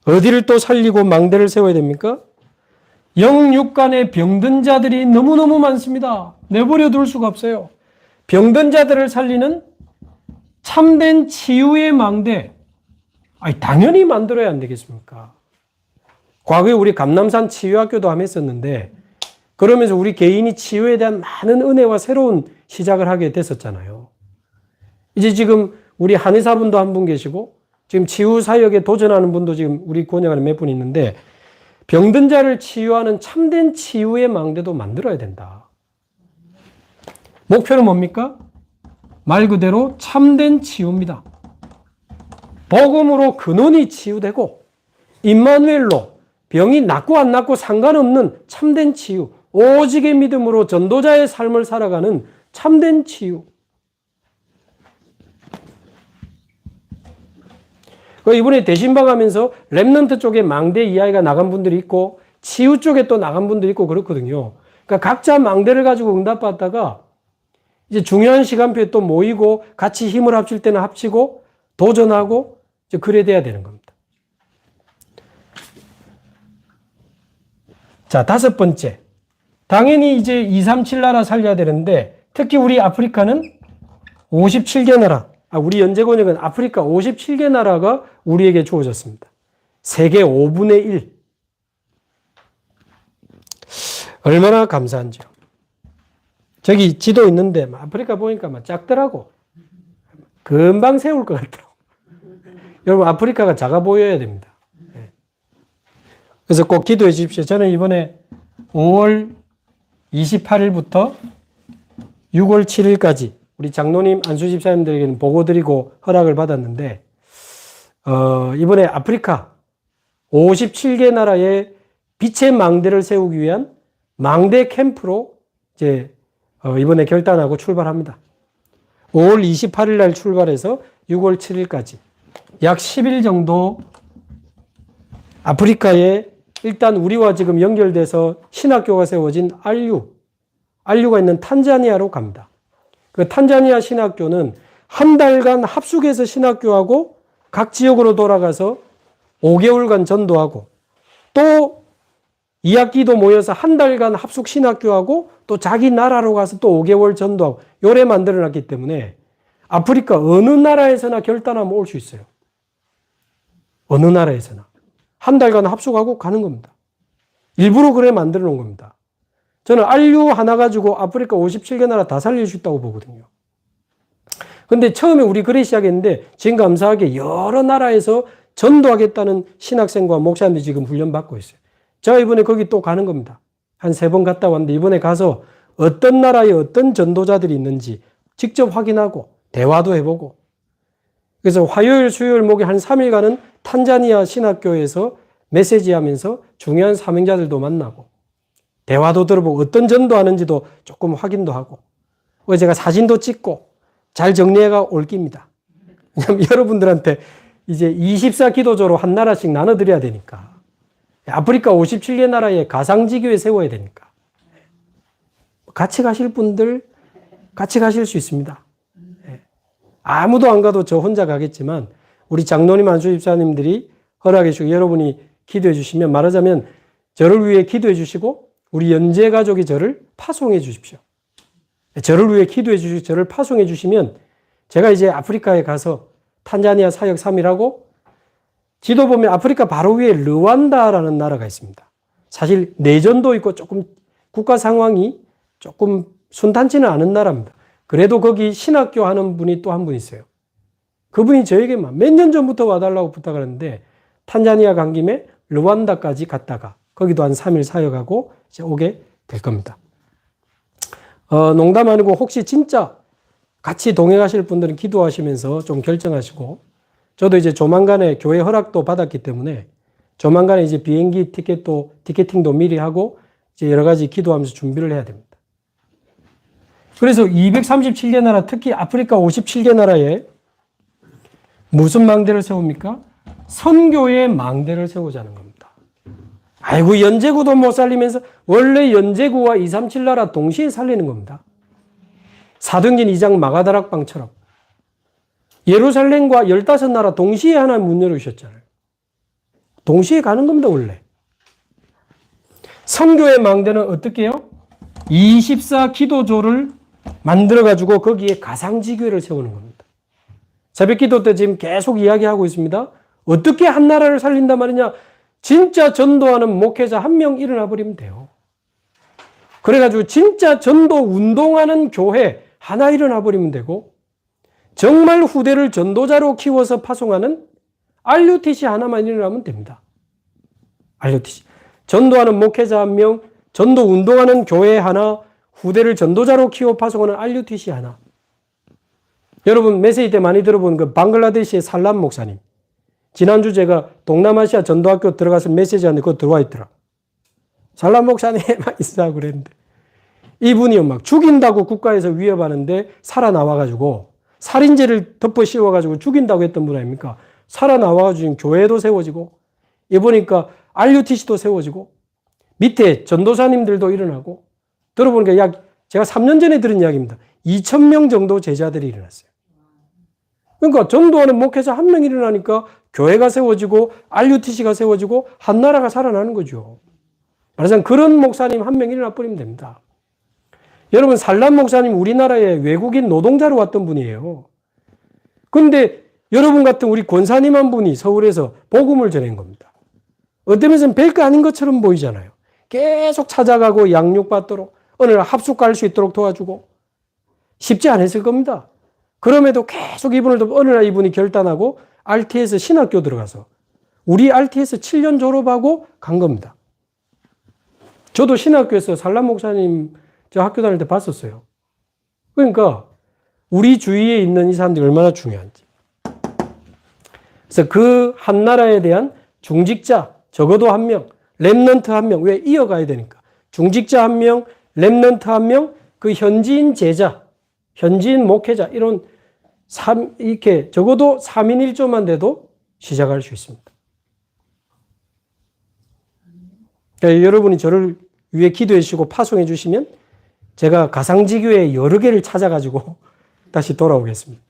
어디를 또 살리고 망대를 세워야 됩니까? 영육간의 병든 자들이 너무너무 많습니다. 내버려 둘 수가 없어요. 병든 자들을 살리는 참된 치유의 망대, 아니, 당연히 만들어야 안 되겠습니까? 과거에 우리 감남산 치유학교도 함 했었는데, 그러면서 우리 개인이 치유에 대한 많은 은혜와 새로운 시작을 하게 됐었잖아요. 이제 지금 우리 한의사분도 한 분 계시고, 지금 치유 사역에 도전하는 분도 지금 우리 권역 안에 몇 분 있는데, 병든 자를 치유하는 참된 치유의 망대도 만들어야 된다. 목표는 뭡니까? 말 그대로 참된 치유입니다. 복음으로 근원이 치유되고 임마누엘로 병이 낫고 안 낫고 상관없는 참된 치유, 오직의 믿음으로 전도자의 삶을 살아가는 참된 치유. 이번에 대신방하면서 렘넌트 쪽에 망대 이야기가 나간 분들이 있고 치유 쪽에 또 나간 분들이 있고 그렇거든요. 그러니까 각자 망대를 가지고 응답받다가 이제 중요한 시간표에 또 모이고 같이 힘을 합칠 때는 합치고 도전하고 이제 그래 돼야 되는 겁니다. 자, 5번째. 당연히 이제 237 나라 살려야 되는데 특히 우리 아프리카는 57개 나라, 우리 연재권역은 아프리카 57개 나라가 우리에게 주어졌습니다. 세계 5분의 1. 얼마나 감사한지요. 저기 지도 있는데 아프리카 보니까 막 작더라고. 금방 세울 것 같더라고. 여러분, 아프리카가 작아 보여야 됩니다. 그래서 꼭 기도해 주십시오. 저는 이번에 5월 28일부터 6월 7일까지 우리 장로님, 안수 집사님들에게는 보고 드리고 허락을 받았는데, 이번에 아프리카 57개 나라의 빛의 망대를 세우기 위한 망대 캠프로 이제 이번에 결단하고 출발합니다. 5월 28일 날 출발해서 6월 7일까지 약 10일 정도 아프리카에 일단 우리와 지금 연결돼서 신학교가 세워진 알류가 있는 탄자니아로 갑니다. 그 탄자니아 신학교는 한 달간 합숙해서 신학교하고 각 지역으로 돌아가서 5개월간 전도하고 또 2학기도 모여서 한 달간 합숙 신학교하고 또 자기 나라로 가서 또 5개월 전도하고 요래 만들어놨기 때문에 아프리카 어느 나라에서나 결단하면 올 수 있어요. 어느 나라에서나. 한 달간 합숙하고 가는 겁니다. 일부러 그래 만들어 놓은 겁니다. 저는 알류 하나 가지고 아프리카 57개 나라 다 살릴 수 있다고 보거든요. 근데 처음에 우리 그래 시작했는데 지금 감사하게 여러 나라에서 전도하겠다는 신학생과 목사님들이 지금 훈련받고 있어요. 제가 이번에 거기 또 가는 겁니다. 한 3번 갔다 왔는데 이번에 가서 어떤 나라에 어떤 전도자들이 있는지 직접 확인하고 대화도 해보고, 그래서 화요일, 수요일, 목요일 한 3일간은 탄자니아 신학교에서 메시지하면서 중요한 사명자들도 만나고 대화도 들어보고 어떤 전도하는지도 조금 확인도 하고, 제가 사진도 찍고 잘 정리해가 올 깁니다. 왜냐하면 여러분들한테 이제 24기도조로 한 나라씩 나눠드려야 되니까. 아프리카 57개 나라에 가상지교회 세워야 되니까. 같이 가실 분들 같이 가실 수 있습니다. 아무도 안 가도 저 혼자 가겠지만 우리 장로님, 안수 집사님들이 허락해 주시고 여러분이 기도해 주시면, 말하자면 저를 위해 기도해 주시고 우리 연재 가족이 저를 파송해 주십시오. 저를 위해 기도해 주시고 저를 파송해 주시면 제가 이제 아프리카에 가서 탄자니아 사역 3일하고, 지도 보면 아프리카 바로 위에 르완다라는 나라가 있습니다. 사실 내전도 있고 조금 국가 상황이 조금 순탄치는 않은 나라입니다. 그래도 거기 신학교 하는 분이 또 한 분 있어요. 그분이 저에게 몇 년 전부터 와달라고 부탁을 했는데 탄자니아 간 김에 르완다까지 갔다가 거기도 한 3일 사역하고 이제 오게 될 겁니다. 농담 아니고 혹시 진짜 같이 동행하실 분들은 기도하시면서 좀 결정하시고, 저도 이제 조만간에 교회 허락도 받았기 때문에 조만간에 이제 비행기 티켓팅도 미리 하고 이제 여러 가지 기도하면서 준비를 해야 됩니다. 그래서 237개 나라, 특히 아프리카 57개 나라에 무슨 망대를 세웁니까? 선교의 망대를 세우자는 겁니다. 아이고, 연제구도 못 살리면서 원래 연제구와 237 나라 동시에 살리는 겁니다. 사도행전 2장 마가다락방처럼 예루살렘과 15나라 동시에 하나님 문 열어주셨잖아요. 동시에 가는 겁니다, 원래. 선교의 망대는 어떻게 해요? 24기도조를 만들어가지고 거기에 가상지교회를 세우는 겁니다. 새벽 기도 때 지금 계속 이야기하고 있습니다. 어떻게 한 나라를 살린단 말이냐? 진짜 전도하는 목회자 한 명 일어나 버리면 돼요. 그래가지고 진짜 전도 운동하는 교회 하나 일어나 버리면 되고, 정말 후대를 전도자로 키워서 파송하는 RUTC 하나만 일어나면 됩니다. RUTC. 전도하는 목회자 한 명, 전도 운동하는 교회 하나, 후대를 전도자로 키워 파송하는 RUTC 하나. 여러분 메시지 때 많이 들어본 그 방글라데시의 살람 목사님. 지난주 제가 동남아시아 전도학교 들어가서 메시지하는데 그거 들어와 있더라. 살람 목사님 막 있으라고 그랬는데, 이분이요 막 죽인다고 국가에서 위협하는데 살아나와가지고 살인죄를 덮어 씌워가지고 죽인다고 했던 분 아닙니까? 살아나와가지고 지금 교회도 세워지고, 이보니까 RUTC도 세워지고, 밑에 전도사님들도 일어나고, 들어보니까 제가 3년 전에 들은 이야기입니다. 2,000명 정도 제자들이 일어났어요. 그러니까 전도하는 목회자 한 명 일어나니까 교회가 세워지고 RUTC가 세워지고 한 나라가 살아나는 거죠. 말하자면 그런 목사님 한 명 일어나 버리면 됩니다. 여러분 살람 목사님 우리나라에 외국인 노동자로 왔던 분이에요. 그런데 여러분 같은 우리 권사님 한 분이 서울에서 복음을 전한 겁니다. 어떤 면에서는 별거 아닌 것처럼 보이잖아요. 계속 찾아가고 양육받도록 어느 날 합숙 갈 수 있도록 도와주고 쉽지 않았을 겁니다. 그럼에도 계속 이분을 어느 날 이분이 결단하고 RTS 신학교 들어가서 우리 RTS 7년 졸업하고 간 겁니다. 저도 신학교에서 살람 목사님 저 학교 다닐 때 봤었어요. 그러니까 우리 주위에 있는 이 사람들이 얼마나 중요한지. 그래서 그 한 나라에 대한 중직자 적어도 한 명, 렘넌트 한 명, 왜 이어가야 되니까. 중직자 한 명, 렘넌트 한 명, 그 현지인 제자, 현지인 목회자 이런 이렇게 적어도 3인 1조만 돼도 시작할 수 있습니다. 그러니까 여러분이 저를 위해 기도해 주시고 파송해 주시면 제가 가상지교회 여러 개를 찾아가지고 다시 돌아오겠습니다.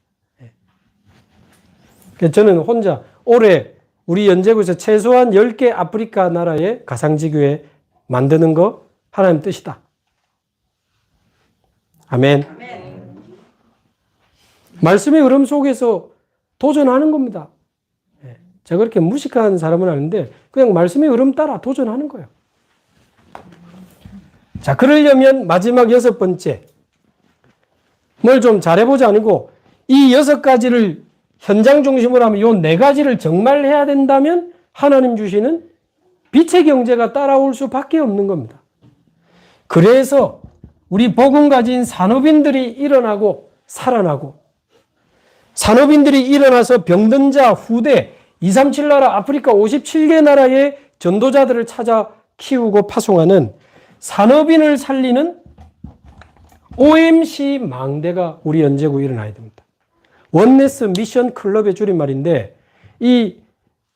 저는 혼자 올해 우리 연제구에서 최소한 10개 아프리카 나라의 가상지교회 만드는 거 하나님 뜻이다. 아멘. 아멘. 말씀의 흐름 속에서 도전하는 겁니다. 제가 그렇게 무식한 사람은 아닌데 그냥 말씀의 흐름 따라 도전하는 거예요. 자, 그러려면 마지막 6번째 뭘 좀 잘해보자 아니고 이 6가지를 현장 중심으로 하면 이 4가지를 정말 해야 된다면 하나님 주시는 빛의 경제가 따라올 수밖에 없는 겁니다. 그래서 우리 복음 가진 산업인들이 일어나고 살아나고 산업인들이 일어나서 병든 자 후대 237 나라 아프리카 57개 나라의 전도자들을 찾아 키우고 파송하는 산업인을 살리는 OMC 망대가 우리 연제구에 일어나야 됩니다. 원네스 미션 클럽의 줄임말인데 이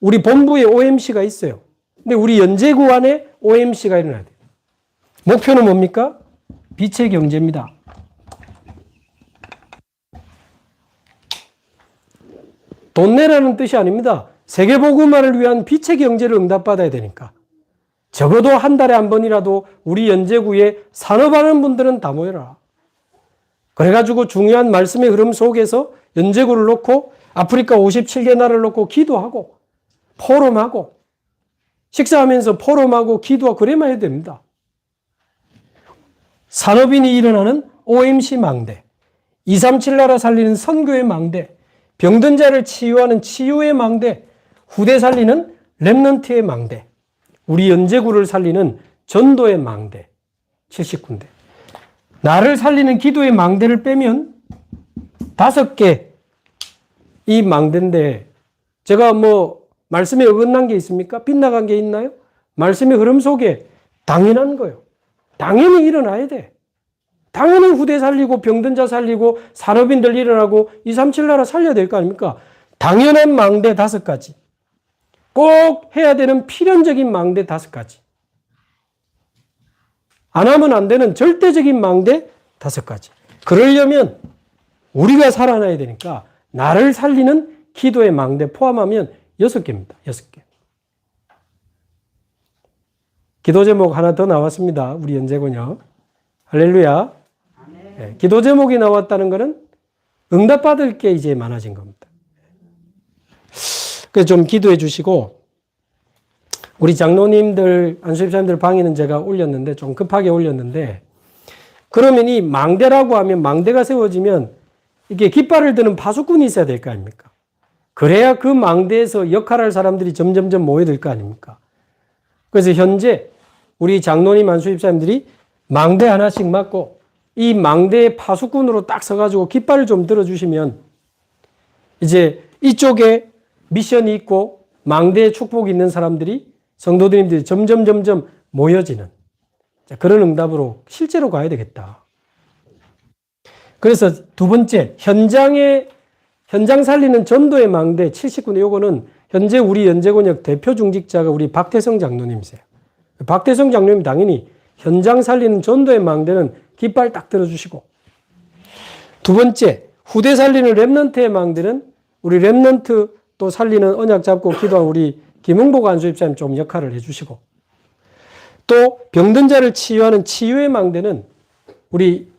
우리 본부에 OMC가 있어요. 근데 우리 연제구 안에 OMC가 일어나야 돼요. 목표는 뭡니까? 빛의 경제입니다. 돈 내라는 뜻이 아닙니다. 세계복음화를 위한 빛의 경제를 응답받아야 되니까. 적어도 한 달에 한 번이라도 우리 연제구에 산업하는 분들은 다 모여라. 그래가지고 중요한 말씀의 흐름 속에서 연제구를 놓고 아프리카 57개 나라를 놓고 기도하고 포럼하고 식사하면서 포럼하고 기도하고 그래만 해야 됩니다. 산업인이 일어나는 OMC 망대, 237 나라 살리는 선교의 망대, 병든 자를 치유하는 치유의 망대, 후대 살리는 렘넌트의 망대, 우리 연제구를 살리는 전도의 망대, 79군데. 나를 살리는 기도의 망대를 빼면 5개 이 망대인데 제가 뭐 말씀에 어긋난 게 있습니까? 빗나간 게 있나요? 말씀의 흐름 속에 당연한 거예요. 당연히 일어나야 돼. 당연히 후대 살리고 병든 자 살리고 산업인들 일어나고 237 나라 살려야 될 거 아닙니까? 당연한 망대 5가지. 꼭 해야 되는 필연적인 망대 5가지. 안 하면 안 되는 절대적인 망대 5가지. 그러려면 우리가 살아나야 되니까 나를 살리는 기도의 망대 포함하면 6개입니다. 6개. 기도 제목 하나 더 나왔습니다. 우리 연제군요. 할렐루야. 네, 기도 제목이 나왔다는 것은 응답받을 게 이제 많아진 겁니다. 그래서 좀 기도해 주시고, 우리 장로님들, 안수집사님들 방에는 제가 올렸는데, 좀 급하게 올렸는데, 그러면 이 망대라고 하면, 망대가 세워지면 이게 깃발을 드는 파수꾼이 있어야 될 거 아닙니까? 그래야 그 망대에서 역할할 사람들이 점점점 모여들 거 아닙니까? 그래서 현재 우리 장로님, 안수집사님들이 망대 하나씩 맡고 이 망대의 파수꾼으로 딱 서가지고 깃발을 좀 들어주시면 이제 이쪽에 미션이 있고 망대에 축복이 있는 사람들이 성도님들이 점점 모여지는 그런 응답으로 실제로 가야 되겠다. 그래서 두 번째, 현장 살리는 전도의 망대 79년, 요거는 현재 우리 연제곤역 대표 중직자가 우리 박태성 장로님이세요. 박태성 장로님 당연히 현장 살리는 전도의 망대는 깃발 딱 들어주시고, 두 번째, 후대 살리는 렘넌트의 망대는 우리 렘넌트 또 살리는 언약 잡고 기도한 우리 김흥복 안수집사님 좀 역할을 해주시고, 또 병든 자를 치유하는 치유의 망대는 우리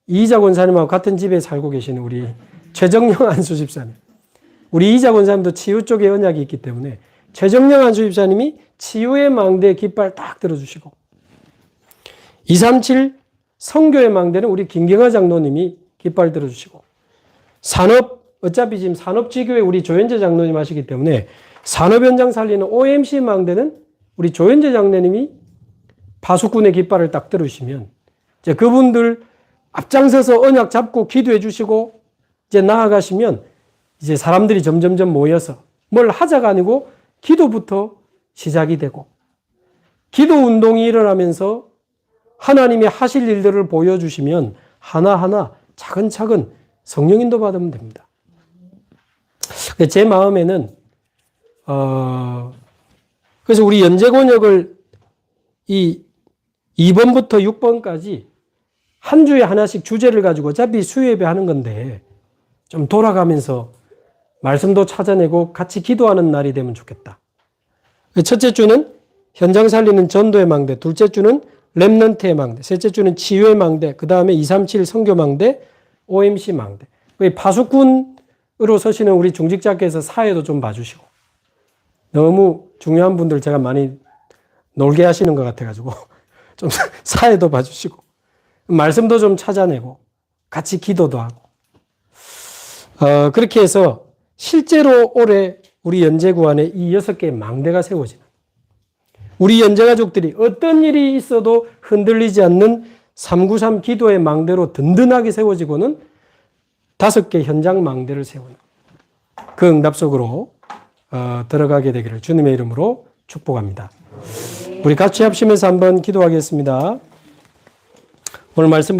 이희자 권사님하고 같은 집에 살고 계시는 우리 최정영 안수집사님, 우리 이희자 권사님도 치유 쪽에 언약이 있기 때문에 최정영 안수집사님이 치유의 망대 깃발 딱 들어주시고, 237 성교의 망대는 우리 김경화 장로님이 깃발 들어주시고, 어차피 지금 산업지교회 우리 조현재 장로님 하시기 때문에 산업 현장 살리는 OMC 망대는 우리 조현재 장로님이 파수꾼의 깃발을 딱 들으시면 이제 그분들 앞장서서 언약 잡고 기도해 주시고 이제 나아가시면 이제 사람들이 점점점 모여서 뭘 하자가 아니고 기도부터 시작이 되고, 기도 운동이 일어나면서 하나님이 하실 일들을 보여주시면 하나하나 차근차근 성령인도 받으면 됩니다. 제 마음에는 그래서 우리 연제곤역을 이 2번부터 6번까지 한 주에 하나씩 주제를 가지고 어차피 수요예배 하는 건데 좀 돌아가면서 말씀도 찾아내고 같이 기도하는 날이 되면 좋겠다. 첫째 주는 현장 살리는 전도의 망대, 둘째 주는 렘넌트의 망대, 셋째 주는 치유의 망대, 그 다음에 237 선교 망대, OMC 망대. 파수꾼으로 서시는 우리 중직자께서 사회도 좀 봐주시고, 너무 중요한 분들 제가 많이 놀게 하시는 것 같아가지고 좀 사회도 봐주시고 말씀도 좀 찾아내고 같이 기도도 하고 그렇게 해서 실제로 올해 우리 연제구 안에 이 6개의 망대가 세워지는, 우리 연제가족들이 어떤 일이 있어도 흔들리지 않는 393 기도의 망대로 든든하게 세워지고는 5개 현장 망대를 세우는 그 응답 속으로 들어가게 되기를 주님의 이름으로 축복합니다. 우리 같이 합심해서 한번 기도하겠습니다. 오늘 말씀